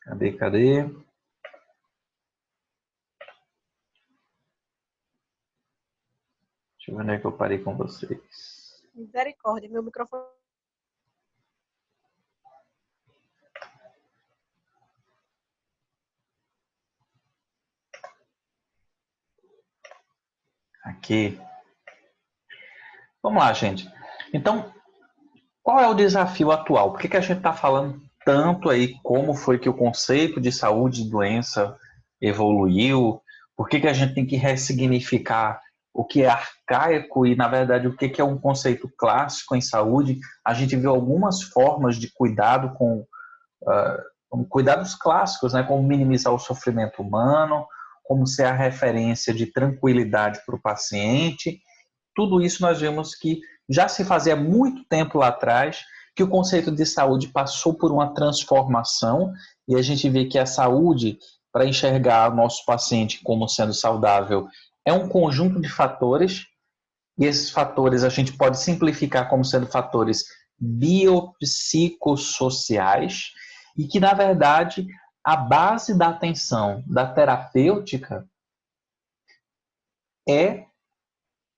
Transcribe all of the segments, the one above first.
Cadê? Deixa eu ver onde é que eu parei com vocês. Misericórdia, meu microfone. Aqui. Vamos lá, gente. Então, qual é o desafio atual? Por que a gente está falando tanto aí como foi que o conceito de saúde e doença evoluiu? Por que a gente tem que ressignificar o que é arcaico e, na verdade, o que é um conceito clássico em saúde? A gente viu algumas formas de cuidado com cuidados clássicos, né? Como minimizar o sofrimento humano, como ser a referência de tranquilidade para o paciente. Tudo isso nós vimos que já se fazia muito tempo lá atrás, que o conceito de saúde passou por uma transformação e a gente vê que a saúde, para enxergar o nosso paciente como sendo saudável, é um conjunto de fatores e esses fatores a gente pode simplificar como sendo fatores biopsicossociais e que, na verdade, a base da atenção da terapêutica é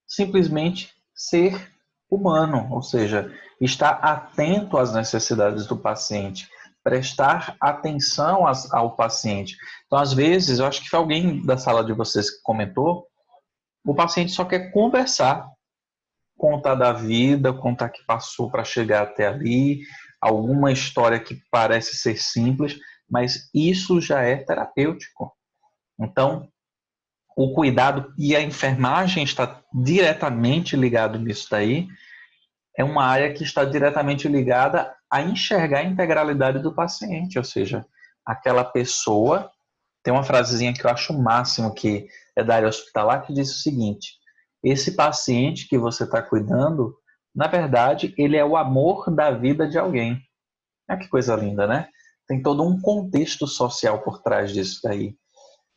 simplesmente ser humano, ou seja, estar atento às necessidades do paciente, prestar atenção ao paciente. Então, às vezes, eu acho que foi alguém da sala de vocês que comentou, o paciente só quer conversar, contar da vida, contar que passou para chegar até ali, alguma história que parece ser simples, mas isso já é terapêutico. Então, o cuidado e a enfermagem está diretamente ligado nisso daí, é uma área que está diretamente ligada a enxergar a integralidade do paciente, ou seja, aquela pessoa, tem uma frasezinha que eu acho o máximo, que é da área hospitalar, que diz o seguinte: esse paciente que você está cuidando, na verdade, ele é o amor da vida de alguém. Ah, que coisa linda, né? Tem todo um contexto social por trás disso daí.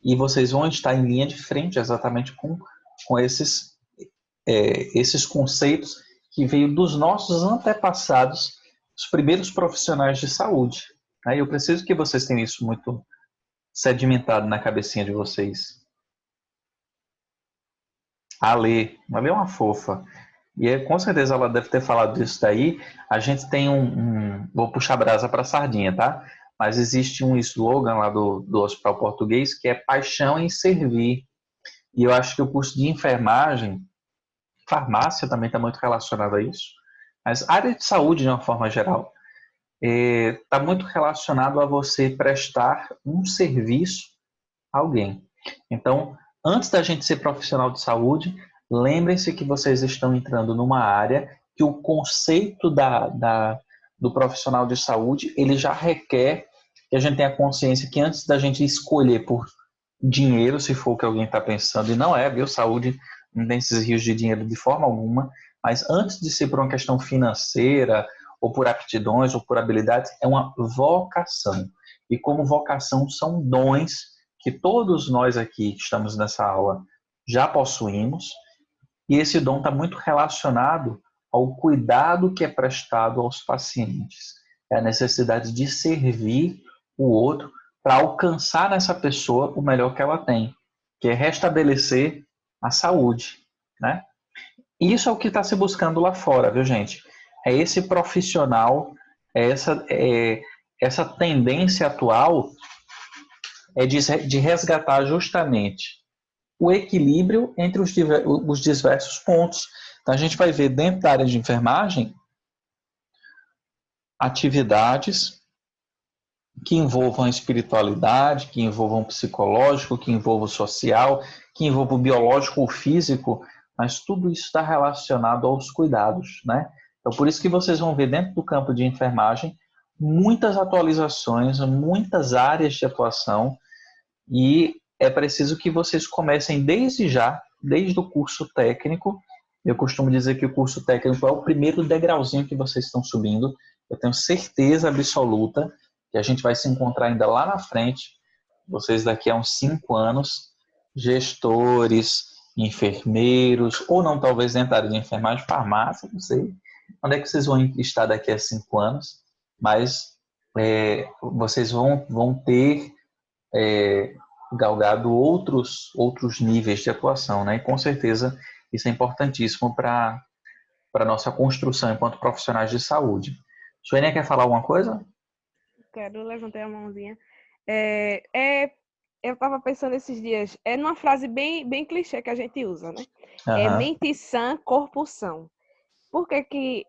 E vocês vão estar em linha de frente exatamente com esses conceitos que veio dos nossos antepassados, os primeiros profissionais de saúde. Aí eu preciso que vocês tenham isso muito sedimentado na cabecinha de vocês. A Lê é uma fofa. E com certeza ela deve ter falado disso daí. A gente tem vou puxar a brasa para a sardinha, tá? Mas existe um slogan lá do Hospital Português que é paixão em servir. E eu acho que o curso de enfermagem, farmácia também está muito relacionado a isso, mas área de saúde de uma forma geral está muito relacionado a você prestar um serviço a alguém. Então, antes da gente ser profissional de saúde, lembrem-se que vocês estão entrando numa área que o conceito do profissional de saúde ele já requer que a gente tenha consciência que antes da gente escolher por dinheiro, se for o que alguém está pensando, e não é, viu? Saúde não tem esses rios de dinheiro de forma alguma, mas antes de ser por uma questão financeira, ou por aptidões, ou por habilidades, é uma vocação. E como vocação são dons que todos nós aqui que estamos nessa aula já possuímos, e esse dom está muito relacionado ao cuidado que é prestado aos pacientes. É a necessidade de servir o outro para alcançar nessa pessoa o melhor que ela tem, que é restabelecer a saúde, né? Isso é o que está se buscando lá fora, viu, gente? É esse profissional, essa tendência atual de resgatar justamente o equilíbrio entre os diversos pontos. Então, a gente vai ver dentro da área de enfermagem atividades que envolvam a espiritualidade, que envolvam o psicológico, que envolvam o social, que envolvam o biológico ou físico, mas tudo isso está relacionado aos cuidados, né? Então, por isso que vocês vão ver dentro do campo de enfermagem muitas atualizações, muitas áreas de atuação, e é preciso que vocês comecem desde já, desde o curso técnico. Eu costumo dizer que o curso técnico é o primeiro degrauzinho que vocês estão subindo. Eu tenho certeza absoluta que a gente vai se encontrar ainda lá na frente, vocês daqui a uns 5 anos, gestores, enfermeiros, ou não, talvez dentro da área de enfermagem, farmácia, não sei onde é que vocês vão estar daqui a 5 anos, mas vocês vão ter galgado outros níveis de atuação, né? E com certeza isso é importantíssimo para a nossa construção enquanto profissionais de saúde. Suênia, quer falar alguma coisa? Quero, levantei a mãozinha. Eu estava pensando esses dias, numa frase bem clichê que a gente usa, né? É Aham, mente sã, corpo são. Por que que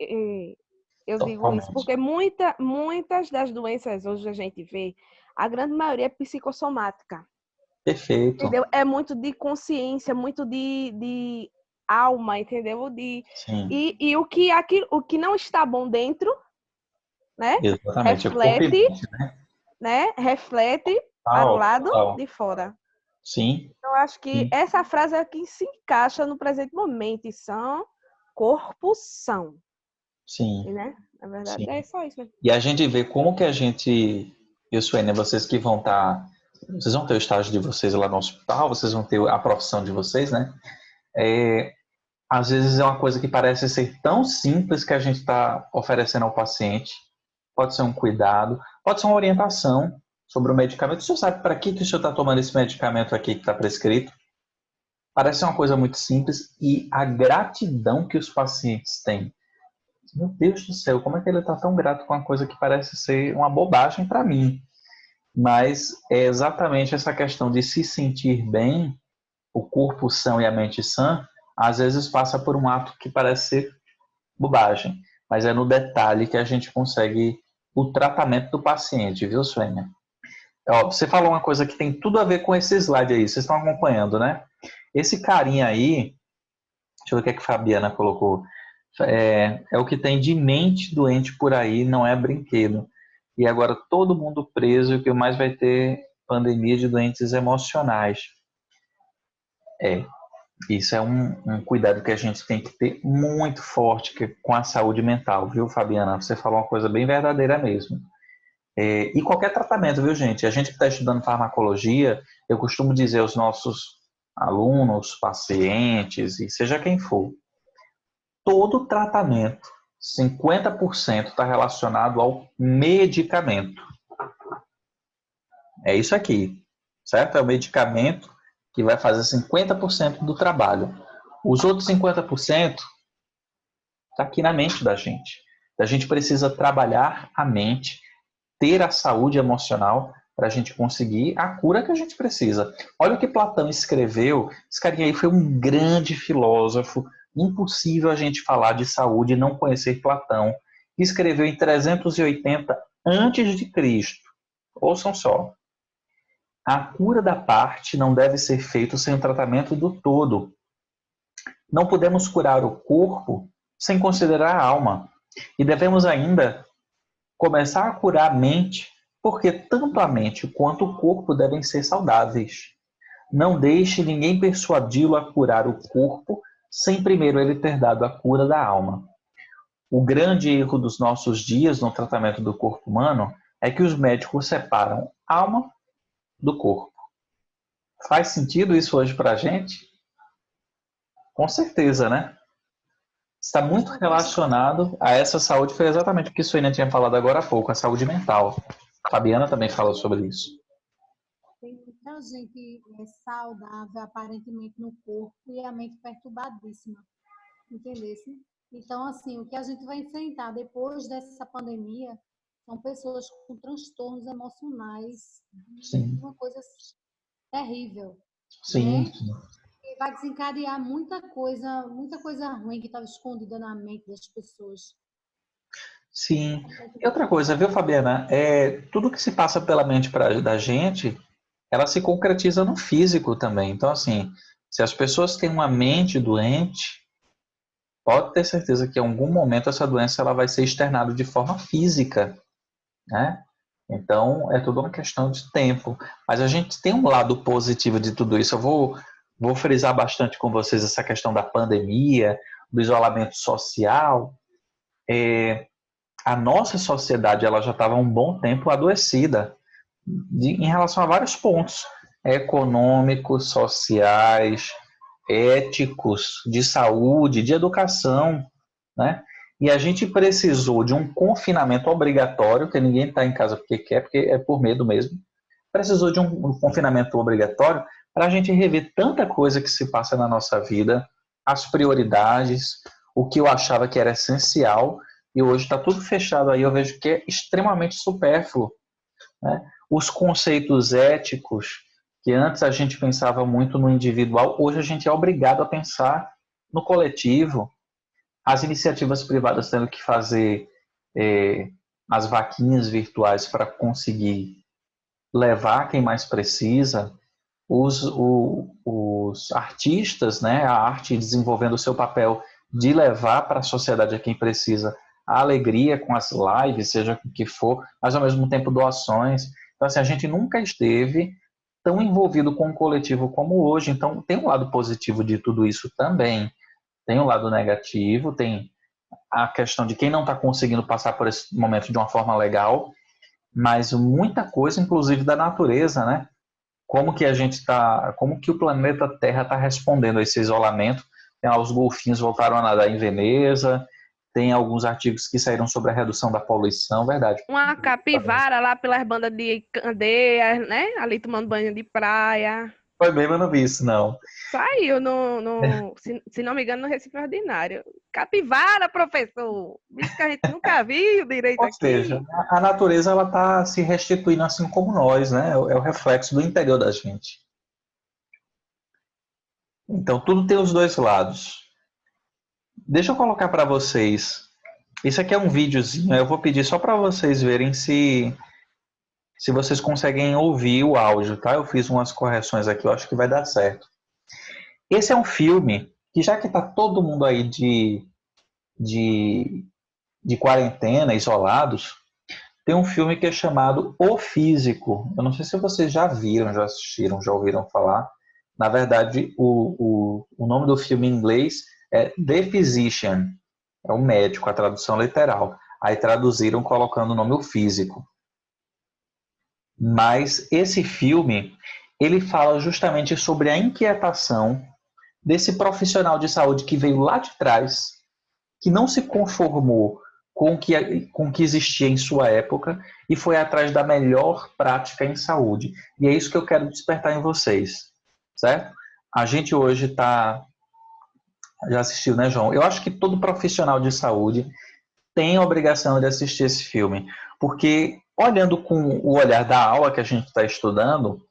eu digo isso? totalmente. Porque muitas das doenças hoje a gente vê, a grande maioria é psicossomática, Perfeito. entendeu? É muito de consciência, muito de alma, entendeu? Sim, O que não está bom dentro, né? exatamente. É corpo e Reflete, mente, né? Reflete para o total, lado total. de fora. Sim, Eu acho que sim, essa frase é a que se encaixa no presente momento. São, corpo são. sim, E, né? Na sim. verdade, é só isso, né? E a gente vê como que a gente, eu, Suênia, vocês que vão estar, vocês vão ter o estágio de vocês lá no hospital, vocês vão ter a profissão de vocês, né? É, às vezes é uma coisa que parece ser tão simples que a gente está oferecendo ao paciente. Pode ser um cuidado, pode ser uma orientação sobre o medicamento. O senhor sabe para que o senhor está tomando esse medicamento aqui que está prescrito? Parece uma coisa muito simples e a gratidão que os pacientes têm. Meu Deus do céu, como é que ele está tão grato com uma coisa que parece ser uma bobagem para mim? Mas é exatamente essa questão de se sentir bem, o corpo são e a mente sã, às vezes passa por um ato que parece ser bobagem, mas é no detalhe que a gente consegue o tratamento do paciente, viu, Suênia? Ó, você falou uma coisa que tem tudo a ver com esse slide aí, vocês estão acompanhando, né? Esse carinha aí, deixa eu ver o que é que a Fabiana colocou. É o que tem de mente doente por aí, não é brinquedo. E agora todo mundo preso, e o que mais vai ter pandemia de doentes emocionais. É, isso é um cuidado que a gente tem que ter muito forte com a saúde mental, viu, Fabiana? Você falou uma coisa bem verdadeira mesmo. E qualquer tratamento, viu, gente? A gente que está estudando farmacologia, eu costumo dizer aos nossos alunos, pacientes, e seja quem for, todo tratamento, 50% está relacionado ao medicamento. É isso aqui, certo? É o medicamento que vai fazer 50% do trabalho. Os outros 50% está aqui na mente da gente. A gente precisa trabalhar a mente, ter a saúde emocional para a gente conseguir a cura que a gente precisa. Olha o que Platão escreveu. Esse carinha aí foi um grande filósofo. Impossível a gente falar de saúde e não conhecer Platão. Que escreveu em 380 antes de Cristo. Ouçam só. A cura da parte não deve ser feita sem o tratamento do todo. Não podemos curar o corpo sem considerar a alma. E devemos ainda começar a curar a mente, porque tanto a mente quanto o corpo devem ser saudáveis. Não deixe ninguém persuadi-lo a curar o corpo sem primeiro ele ter dado a cura da alma. O grande erro dos nossos dias no tratamento do corpo humano é que os médicos separam alma do corpo. Faz sentido isso hoje para a gente? Com certeza, né? Está muito relacionado a essa saúde, foi exatamente o que a Suína tinha falado agora há pouco, a saúde mental. A Fabiana também fala sobre isso. Tem muita gente saudável, aparentemente, no corpo e a mente perturbadíssima, entendesse? Então, assim, o que a gente vai enfrentar depois dessa pandemia são pessoas com transtornos emocionais, Sim, uma coisa terrível, sim, né? E vai desencadear muita coisa ruim que estava escondida na mente das pessoas. sim. E outra coisa, viu, Fabiana? Tudo que se passa pela mente da gente, ela se concretiza no físico também. Então, assim, se as pessoas têm uma mente doente, pode ter certeza que em algum momento essa doença ela vai ser externada de forma física, né? Então, é tudo uma questão de tempo. Mas a gente tem um lado positivo de tudo isso. Vou frisar bastante com vocês essa questão da pandemia, do isolamento social. A nossa sociedade ela já estava há um bom tempo adoecida em relação a vários pontos econômicos, sociais, éticos, de saúde, de educação, né? E a gente precisou de um confinamento obrigatório, que ninguém está em casa porque quer, porque é por medo mesmo. Precisou de um confinamento obrigatório para a gente rever tanta coisa que se passa na nossa vida, as prioridades, o que eu achava que era essencial, e hoje está tudo fechado aí, eu vejo que é extremamente supérfluo, né? Os conceitos éticos, que antes a gente pensava muito no individual, hoje a gente é obrigado a pensar no coletivo. As iniciativas privadas tendo que fazer as vaquinhas virtuais para conseguir levar quem mais precisa, os artistas, né, a arte desenvolvendo o seu papel de levar para a sociedade a quem precisa a alegria com as lives, seja o que for, mas ao mesmo tempo doações. Então, assim, a gente nunca esteve tão envolvido com o coletivo como hoje. Então, tem um lado positivo de tudo isso também. Tem um lado negativo, tem a questão de quem não está conseguindo passar por esse momento de uma forma legal, mas muita coisa, inclusive da natureza, né? Como que a gente está, como que o planeta Terra está respondendo a esse isolamento? Tem lá, os golfinhos voltaram a nadar em Veneza, tem alguns artigos que saíram sobre a redução da poluição, verdade. Uma capivara lá pelas bandas de Candeias, né? Ali tomando banho de praia. Foi bem, mas não vi isso, não. Saiu se não me engano, no Recife Ordinário. Capivara, professor! Bicho que a gente nunca viu direito Ou aqui. seja, a natureza ela está se restituindo assim como nós, né? É o reflexo do interior da gente. Então, tudo tem os dois lados. Deixa eu colocar para vocês. Isso aqui é um videozinho, eu vou pedir só para vocês verem se vocês conseguem ouvir o áudio, tá? Eu fiz umas correções aqui, eu acho que vai dar certo. Esse é um filme que, já que está todo mundo aí de quarentena, isolados, tem um filme que é chamado O Físico. Eu não sei se vocês já viram, já assistiram, já ouviram falar. Na verdade, o nome do filme em inglês é The Physician. É o médico, a tradução literal. Aí traduziram colocando o nome O Físico. Mas esse filme, ele fala justamente sobre a inquietação desse profissional de saúde que veio lá de trás, que não se conformou com o que existia em sua época e foi atrás da melhor prática em saúde. E é isso que eu quero despertar em vocês, certo? A gente hoje está... Já assistiu, né, João? Eu acho que todo profissional de saúde tem a obrigação de assistir esse filme, porque olhando com o olhar da aula que a gente está estudando,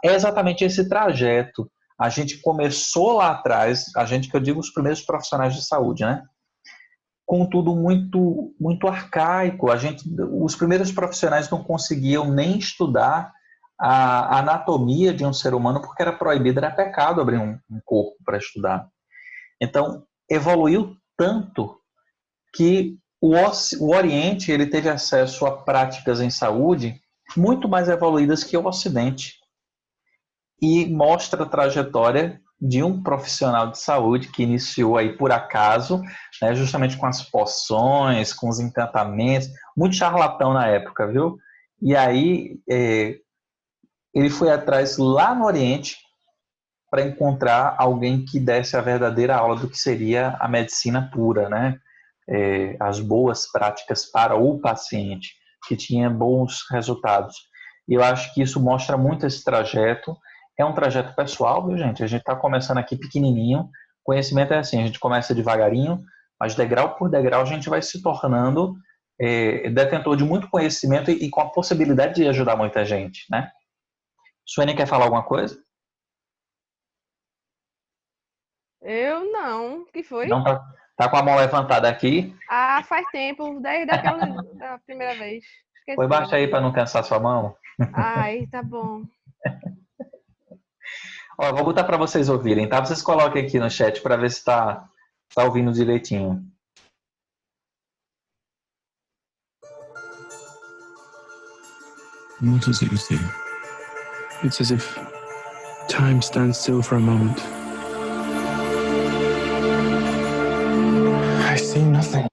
é exatamente esse trajeto. A gente começou lá atrás, a gente que eu digo os primeiros profissionais de saúde, né? Com tudo muito, muito arcaico. Os primeiros profissionais não conseguiam nem estudar a anatomia de um ser humano porque era proibido, era pecado abrir um corpo para estudar. Então, evoluiu tanto que o Oriente ele teve acesso a práticas em saúde muito mais evoluídas que o Ocidente. E mostra a trajetória de um profissional de saúde que iniciou aí por acaso, né, justamente com as poções, com os encantamentos, muito charlatão na época, viu? E aí ele foi atrás lá no Oriente para encontrar alguém que desse a verdadeira aula do que seria a medicina pura, né? As boas práticas para o paciente, que tinha bons resultados. E eu acho que isso mostra muito esse trajeto. É um trajeto pessoal, viu, gente? A gente está começando aqui pequenininho. Conhecimento é assim, a gente começa devagarinho, mas degrau por degrau a gente vai se tornando detentor de muito conhecimento e com a possibilidade de ajudar muita gente, né? Suene, quer falar alguma coisa? Eu não. Que foi? Não, tá com a mão levantada aqui. Ah, faz tempo, desde da primeira vez. Foi Esqueci. baixo aí para não cansar sua mão. Ai, tá bom. Ó, vou botar para vocês ouvirem, tá? Vocês coloquem aqui no chat para ver se tá ouvindo direitinho. What does it say? It's as if time stands still for a moment. I see nothing.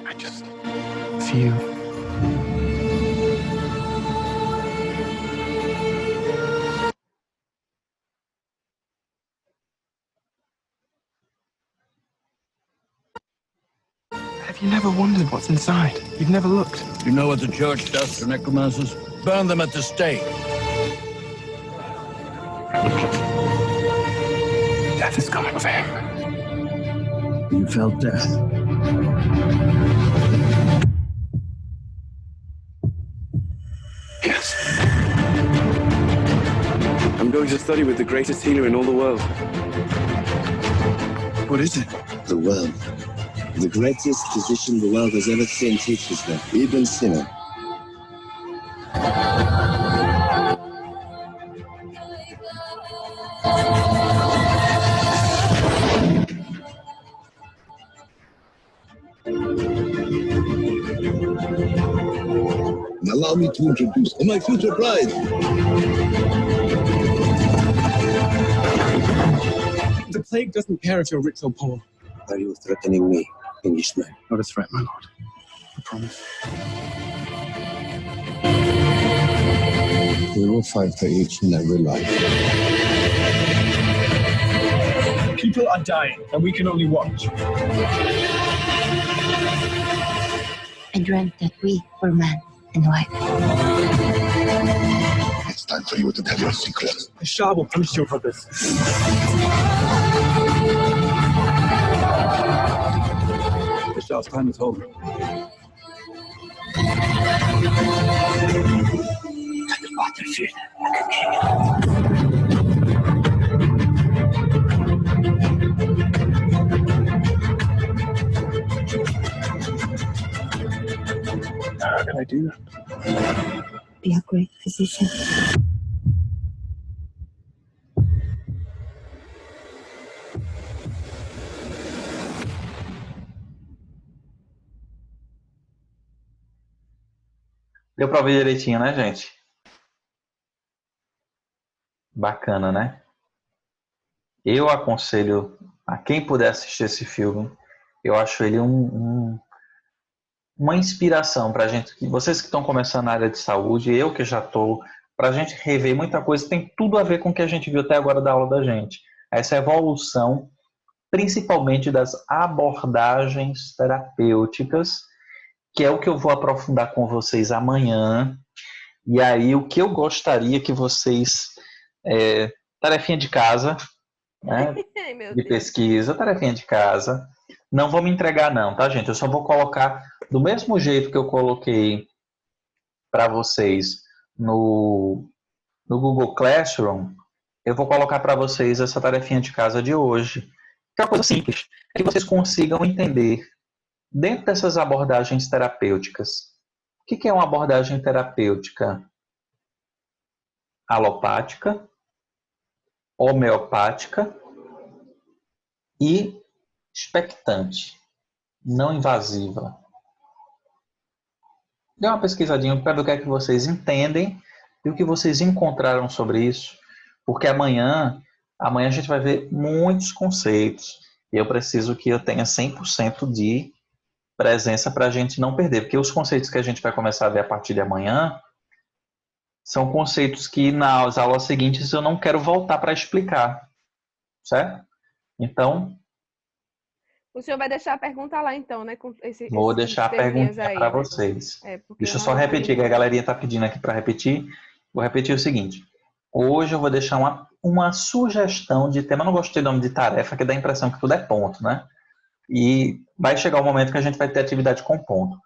I just feel. You never wondered what's inside. You've never looked. You know what the church does to necromancers? Burn them at the stake. Death is coming for him. You felt death. Yes. I'm going to study with the greatest healer in all the world. What is it? The world. The greatest physician the world has ever seen teaches them, Ibn Sina. Allow me to introduce my future bride. The plague doesn't care if you're rich or poor. Are you threatening me, Englishman? Not a threat, my lord. I promise. We will fight for each and every life. People are dying, and we can only watch. I dreamt that we were man and wife. It's time for you to tell your secret. The Shah will punish you for this. The Shah's time is over. The battlefield continue. How can I do that? Be a great physician. Deu pra ver direitinho, né, gente? Bacana, né? Eu aconselho a quem puder assistir esse filme. Eu acho ele uma inspiração para a gente, vocês que estão começando na área de saúde, eu que já estou, para a gente rever muita coisa, tem tudo a ver com o que a gente viu até agora da aula da gente. Essa evolução, principalmente das abordagens terapêuticas, que é o que eu vou aprofundar com vocês amanhã. E aí, o que eu gostaria que vocês, tarefinha de casa, né, de pesquisa, tarefinha de casa, não vou me entregar não, tá, gente? Eu só vou colocar do mesmo jeito que eu coloquei para vocês no Google Classroom, eu vou colocar para vocês essa tarefinha de casa de hoje. Que é uma coisa simples, que vocês consigam entender dentro dessas abordagens terapêuticas. O que é uma abordagem terapêutica? Alopática, homeopática e expectante, não invasiva. Dê uma pesquisadinha para ver o que é que vocês entendem e o que vocês encontraram sobre isso, porque amanhã a gente vai ver muitos conceitos e eu preciso que eu tenha 100% de presença para a gente não perder, porque os conceitos que a gente vai começar a ver a partir de amanhã são conceitos que nas aulas seguintes eu não quero voltar para explicar, certo? Então, o senhor vai deixar a pergunta lá, então, né? Vou deixar a pergunta para vocês. Deixa eu só repetir, que a galerinha está pedindo aqui para repetir. Vou repetir o seguinte. Hoje eu vou deixar uma sugestão de tema. Eu não gostei do nome de tarefa, que dá a impressão que tudo é ponto, né? E vai chegar o momento que a gente vai ter atividade com ponto.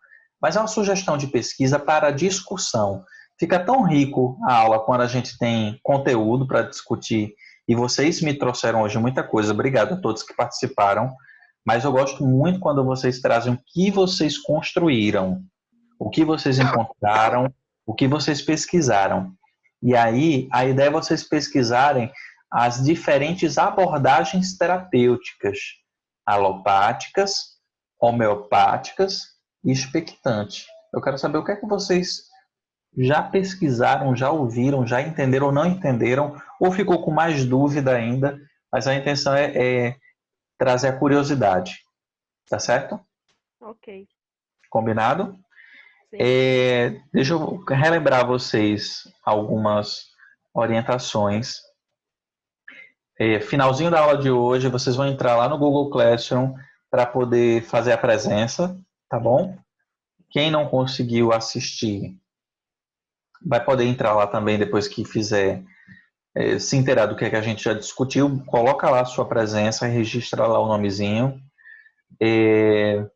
Mas é uma sugestão de pesquisa para discussão. Fica tão rico a aula quando a gente tem conteúdo para discutir. E vocês me trouxeram hoje muita coisa. Obrigado a todos que participaram. Mas eu gosto muito quando vocês trazem o que vocês construíram, o que vocês encontraram, o que vocês pesquisaram. E aí, a ideia é vocês pesquisarem as diferentes abordagens terapêuticas, alopáticas, homeopáticas e expectantes. Eu quero saber o que é que vocês já pesquisaram, já ouviram, já entenderam ou não entenderam, ou ficou com mais dúvida ainda, mas a intenção é trazer a curiosidade, tá certo? Ok. Combinado? Sim. Deixa eu relembrar a vocês algumas orientações. Finalzinho da aula de hoje, vocês vão entrar lá no Google Classroom para poder fazer a presença, tá bom? Quem não conseguiu assistir, vai poder entrar lá também depois que fizer, se inteirar do que a gente já discutiu, coloca lá a sua presença, registra lá o nomezinho. O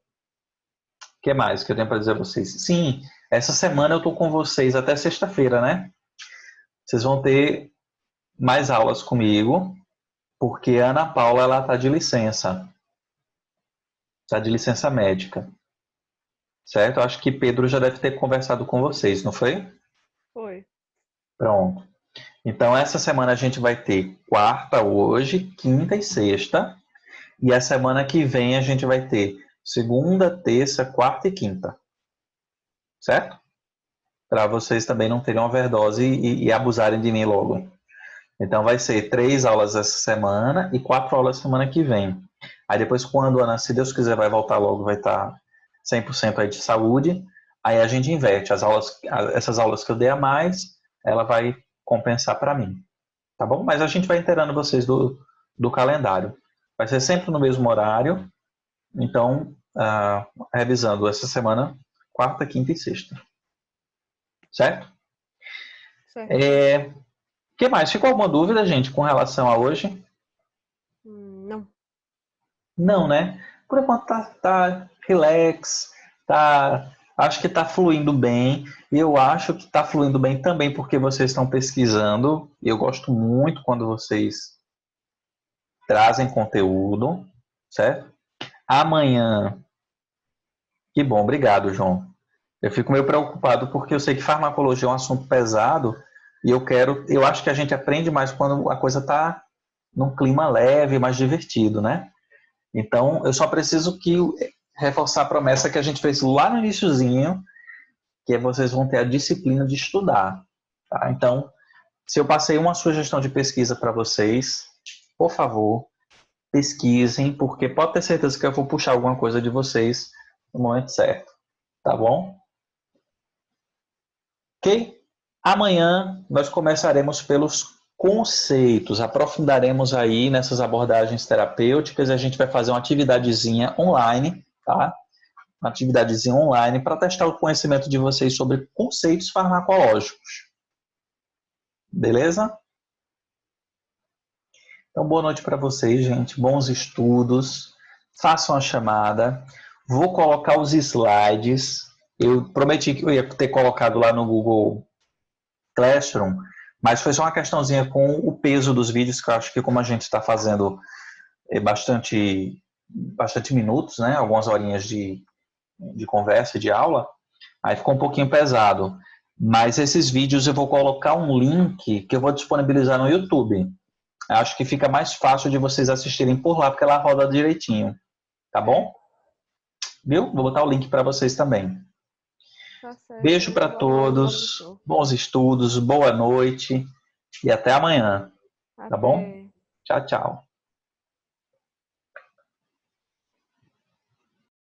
que mais que eu tenho para dizer a vocês? Sim, essa semana eu tô com vocês até sexta-feira, né? Vocês vão ter mais aulas comigo, porque a Ana Paula, ela tá de licença. Tá de licença médica. Certo? Acho que Pedro já deve ter conversado com vocês, não foi? Foi. Pronto. Então, essa semana a gente vai ter quarta hoje, quinta e sexta. E a semana que vem a gente vai ter segunda, terça, quarta e quinta. Certo? Para vocês também não terem overdose e abusarem de mim logo. Então, vai ser 3 aulas essa semana e 4 aulas semana que vem. Aí depois, quando a Ana, se Deus quiser, vai voltar logo, vai estar 100% aí de saúde. Aí a gente inverte essas aulas que eu dei a mais, ela vai compensar para mim. Tá bom? Mas a gente vai inteirando vocês do calendário. Vai ser sempre no mesmo horário. Então, revisando essa semana, quarta, quinta e sexta. Certo? Certo. O que mais? Ficou alguma dúvida, gente, com relação a hoje? Não. Não, né? Por enquanto tá relax, acho que está fluindo bem. E eu acho que está fluindo bem também porque vocês estão pesquisando. E eu gosto muito quando vocês trazem conteúdo, certo? Amanhã, que bom, obrigado, João. Eu fico meio preocupado porque eu sei que farmacologia é um assunto pesado e eu acho que a gente aprende mais quando a coisa está num clima leve, mais divertido, né? Então, eu só preciso reforçar a promessa que a gente fez lá no iniciozinho, que é vocês vão ter a disciplina de estudar. Tá? Então, se eu passei uma sugestão de pesquisa para vocês, por favor, pesquisem, porque pode ter certeza que eu vou puxar alguma coisa de vocês no momento certo. Tá bom? Ok? Amanhã nós começaremos pelos conceitos, aprofundaremos aí nessas abordagens terapêuticas e a gente vai fazer uma atividadezinha online, tá? Uma atividadezinha online para testar o conhecimento de vocês sobre conceitos farmacológicos. Beleza? Então, boa noite para vocês, gente. Bons estudos. Façam a chamada. Vou colocar os slides. Eu prometi que eu ia ter colocado lá no Google Classroom, mas foi só uma questãozinha com o peso dos vídeos, que eu acho que como a gente está fazendo bastante minutos, né? Algumas horinhas de conversa e de aula, aí ficou um pouquinho pesado. Mas esses vídeos eu vou colocar um link que eu vou disponibilizar no YouTube. Acho que fica mais fácil de vocês assistirem por lá, porque ela roda direitinho. Tá bom? Viu? Vou botar o link para vocês também. Tá certo. Beijo para todos. Bons estudos, boa noite e até amanhã. Tá bom? Tchau, tchau.